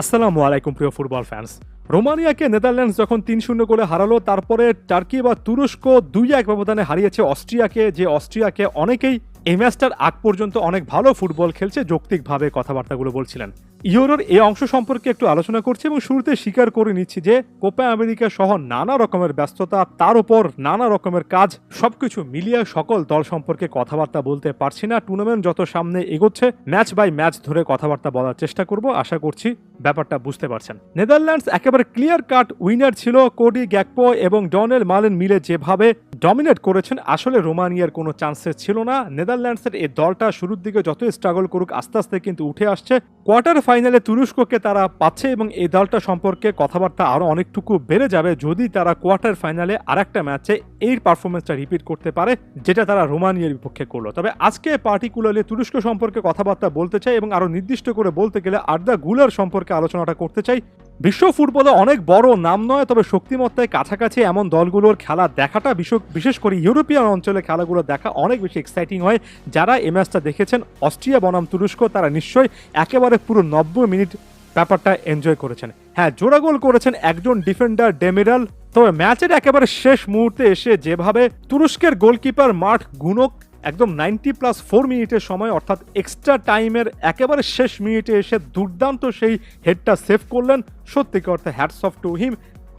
আসসালামু আলাইকুম প্রিয় ফুটবল ফ্যান্স। রোমানিয়াকে নেদারল্যান্ডস যখন ৩-০ গোলে হারালো, তারপরে টার্কি বা তুরস্ক ২-১ ব্যবধানে হারিয়েছে অস্ট্রিয়াকে, যে অস্ট্রিয়াকে অনেকেই এই ম্যাচটার আগ পর্যন্ত অনেক ভালো ফুটবল খেলছে যৌক্তিকভাবে কথাবার্তাগুলো বলছিলেন। ইউরোর এই অংশ সম্পর্কে একটু আলোচনা করছি এবং শুরুতে স্বীকার করে নিচ্ছি যে কোপা আমেরিকা সহ নানা রকমের ব্যস্ততা, তার উপর নানা রকমের কাজ, সবকিছু মিলিয়ে সকল দল সম্পর্কে কথাবার্তা বলতে পারছি না। টুর্নামেন্ট যত সামনে এগোচ্ছে ম্যাচ বাই ম্যাচ ধরে কথাবার্তা বলার চেষ্টা করব, আশা করছি ব্যাপারটা বুঝতে পারছেন। নেদারল্যান্ডস একেবারে ক্লিয়ার কাট উইনার ছিল। কোডি গ্যাকপো এবং ডনেল মালেন মিলে যেভাবে ডমিনেট করেছেন, আসলে রোমানিয়ার কোনো চান্সেস ছিল না। নেদারল্যান্ডসের এই দলটা শুরুর দিকে যত স্ট্রাগল করুক আস্তে আস্তে কিন্তু উঠে আসছে। কোয়ার্টার ফাইনালে তুরস্ককে তারা পাচ্ছে এবং এই দলটা সম্পর্কে কথাবার্তা আরো অনেকটুকু বেড়ে যাবে যদি তারা কোয়ার্টার ফাইনালে আরেকটা ম্যাচে এই পারফরমেন্সটা রিপিট করতে পারে যেটা তারা রোমানিয়ার বিপক্ষে করলো। তবে আজকে পার্টিকুলারলি তুরস্ক সম্পর্কে কথাবার্তা বলতে চাই এবং আরো নির্দিষ্ট করে বলতে গেলে আর্দা গুলার সম্পর্কে আলোচনাটা করতে চাই। বিশ্ব ফুটবলে অনেক বড় নাম নয়, তবে শক্তিমত্তায় কাছাকাছি এমন দলগুলোর খেলা দেখাটা বিশেষ করে ইউরোপিয়ান অঞ্চলে খেলাগুলো দেখা অনেক বেশি এক্সাইটিং হয়। যারা এই ম্যাচটা দেখেছেন অস্ট্রিয়া বনাম তুরস্ক, তারা নিশ্চয়ই একেবারে পুরো 90 মিনিট ব্যাপারটা এনজয় করেছেন। হ্যাঁ, জোড়া গোল করেছেন একজন ডিফেন্ডার ডেমিরাল। তবে ম্যাচের একেবারে শেষ মুহূর্তে এসে যেভাবে তুরস্কের গোলকিপার মার্ট গুনক একদম 90+4 মিনিটের সময় অর্থাৎ এক্সট্রা টাইমের একেবারে শেষ মিনিটে এসে দুর্দান্ত সেই হেডটা সেভ করলেন, সত্যিকার অর্থে হ্যাটস অফ টু হিম।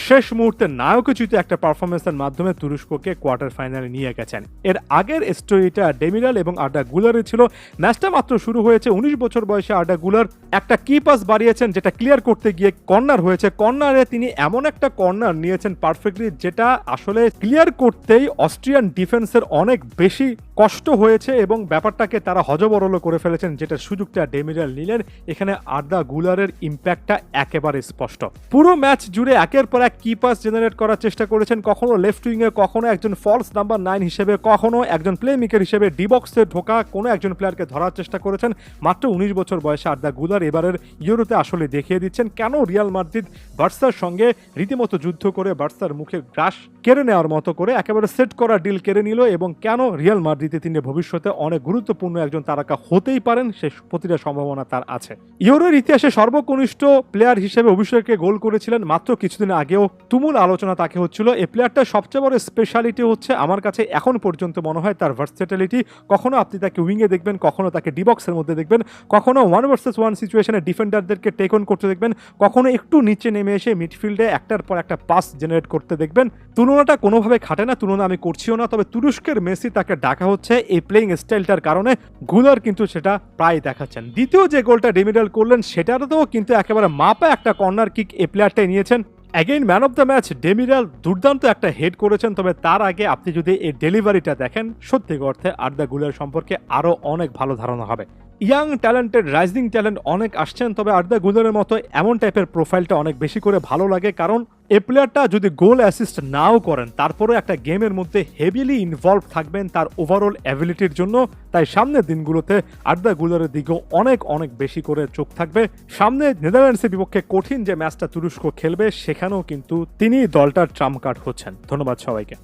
শেষ মুহূর্তে নায়কোচিত একটা পারফরমেন্সের মাধ্যমে তুরস্ককে কোয়ার্টার ফাইনালে নিয়ে গেছেন। এর আগের স্টোরিটা ডেমিরাল এবং আর্দা গুলারের ছিল। ম্যাচটা মাত্র শুরু হয়েছে, 19 বছর বয়সে আর্দা গুলার একটা কি পাস বাড়িয়েছেন যেটা ক্লিয়ার করতে গিয়ে কর্নার হয়েছে। কর্নারে তিনি এমন একটা কর্নার নিয়েছেন পারফেক্টলি, যেটা আসলে ক্লিয়ার করতেই অস্ট্রিয়ান ডিফেন্সের অনেক বেশি কষ্ট হয়েছে এবং ব্যাপারটাকে তারা হজবরল করে ফেলেছেন, যেটার সুযোগটা ডেমিরাল নিলেন। এখানে আর্দা গুলারের ইম্প্যাক্টটা একেবারে স্পষ্ট। পুরো ম্যাচ জুড়ে একের পর এক কি পাস জেনারেট করার চেষ্টা করেছেন, কখনো লেফট উইংয়ে, কখনো একজন ফলস নাম্বার 9 হিসেবে, কখনো একজন প্লে মেকার হিসেবে ডিবক্সে ঢোকা কোনো একজন প্লেয়ারকে ধরার চেষ্টা করেছেন। মাত্র 19 বছর বয়সে আর্দা গুলার এবারের ইউরোতে আসলে দেখিয়ে দিচ্ছেন কেন রিয়াল মাদ্রিদ বার্সার সঙ্গে রীতিমতো যুদ্ধ করে বার্সার মুখে গ্রাস কেড়ে নেওয়ার মতো করে একেবারে সেট করা ডিল কেড়ে নিল এবং কেন রিয়াল মাদ্রিদে তিনি ভবিষ্যতে অনেক গুরুত্বপূর্ণ একজন তারকা হতেই পারেন, সে প্রতিটা সম্ভাবনা তার আছে। ইউরোর ইতিহাসে সর্বকনিষ্ঠ প্লেয়ার হিসেবে অভিষেকে গোল করেছিলেন মাত্র কিছুদিন আগেও তুমুল আলোচনা তাকে হচ্ছিল। এই প্লেয়ারটার সবচেয়ে বড় স্পেশালিটি হচ্ছে আমার কাছে এখন পর্যন্ত মনে হয় তার ভার্সেটিলিটি। কখনো আপনি তাকে উইংয়ে দেখবেন, কখনো তাকে ডিবক্সের মধ্যে দেখবেন, কখনো 1 ভার্সেস 1 সিচুয়েশনে ডিফেন্ডারদেরকে টেক অন করতে দেখবেন, কখনো একটু নিচে নেমে এসে মিডফিল্ডে একটার পর একটা পাস জেনারেট করতে দেখবেন। তুলনাটা কোনোভাবে খাটে না, তুলনা আমি করছিও না, তবে তুরস্কের মেসি তাকে ডাকা হচ্ছে এই প্লেইং স্টাইলটার কারণে। গুলার কিন্তু সেটা প্রায় দেখাচ্ছেন। দ্বিতীয় যে গোলটা ডেমিরাল করলেন সেটাতেও কিন্তু একেবারে মাপা একটা কর্নার কিক এই প্লেয়ারটাই নিয়েছেন। Again man of the match Demiral দুর্দান্ত একটা হেড করেছেন। তবে তার আগে আপনি যদি এই ডেলিভারিটা দেখেন, সত্যি অর্থে আর্দা গুলার সম্পর্কে আরও অনেক ভালো ধারণা হবে। ইয়াং ট্যালেন্টেড রাইজিং ট্যালেন্ট অনেক আসছেন, তবে আর্দা গুলারের মতো এমন টাইপের প্রোফাইলটা অনেক বেশি করে ভালো লাগে, কারণ এই প্লেয়ারটা যদি গোল অ্যাসিস্ট নাও করেন তারপরে একটা গেমের মধ্যে হেভিলি ইনভলভ থাকবেন তার ওভারঅল অ্যাবিলিটির জন্য। তাই সামনের দিনগুলোতে আর্দা গুলারের দিকেও অনেক বেশি করে চোখ থাকবে। সামনে নেদারল্যান্ডসের বিপক্ষে কঠিন যে ম্যাচটা তুরস্ক খেলবে সেখানেও কিন্তু তিনি দলটার ট্রাম্প কার্ড হচ্ছেন। ধন্যবাদ সবাইকে।